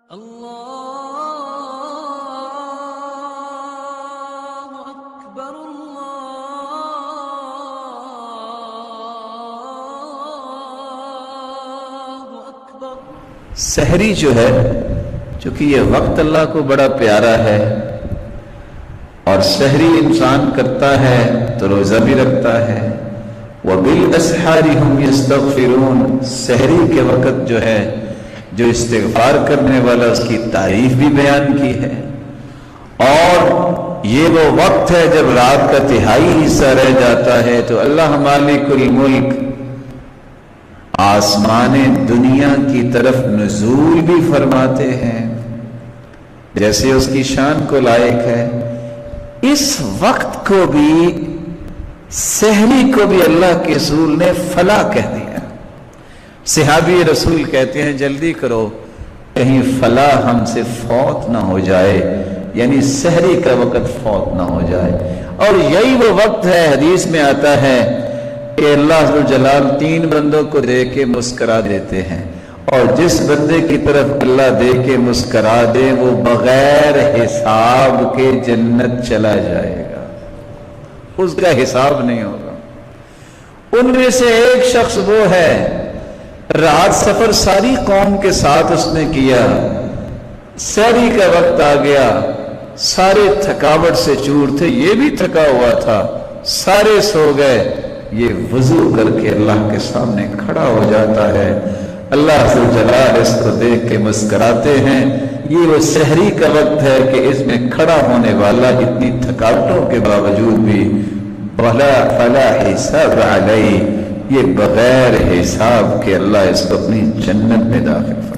اللہ اکبر اللہ اکبر۔ سحری جو ہے، چونکہ یہ وقت اللہ کو بڑا پیارا ہے اور سحری انسان کرتا ہے تو روزہ بھی رکھتا ہے۔ وَبِالْأَسْحَارِ هُمْ يَسْتَغْفِرُونَ، سحری کے وقت جو ہے جو استغفار کرنے والا، اس کی تعریف بھی بیان کی ہے۔ اور یہ وہ وقت ہے جب رات کا تہائی حصہ رہ جاتا ہے تو اللہ مالک الملک آسمان دنیا کی طرف نزول بھی فرماتے ہیں، جیسے اس کی شان کو لائق ہے۔ اس وقت کو بھی، سحری کو بھی اللہ کے رسول نے فلا کہہ دیا۔ صحابی رسول کہتے ہیں جلدی کرو کہیں فلا ہم سے فوت نہ ہو جائے، یعنی سحری کا وقت فوت نہ ہو جائے۔ اور یہی وہ وقت ہے، حدیث میں آتا ہے کہ اللہ ذوالجلال 3 بندوں کو دے کے مسکرا دیتے ہیں، اور جس بندے کی طرف اللہ دے کے مسکرا دے وہ بغیر حساب کے جنت چلا جائے گا، اس کا حساب نہیں ہوگا۔ ان میں سے ایک شخص وہ ہے، رات سفر ساری قوم کے ساتھ اس نے کیا، سحری کا وقت آ گیا، سارے تھکاوٹ سے چور تھے، یہ بھی تھکا ہوا تھا، سارے سو گئے، یہ وضو کر کے اللہ کے سامنے کھڑا ہو جاتا ہے۔ اللہ ذوالجلال اس کو دیکھ کے مسکراتے ہیں۔ یہ وہ سحری کا وقت ہے کہ اس میں کھڑا ہونے والا اتنی تھکاوٹوں کے باوجود بھی فلا حساب علیہ، یہ بغیر حساب کے اللہ اس کو اپنی جنت میں داخل فرمائے۔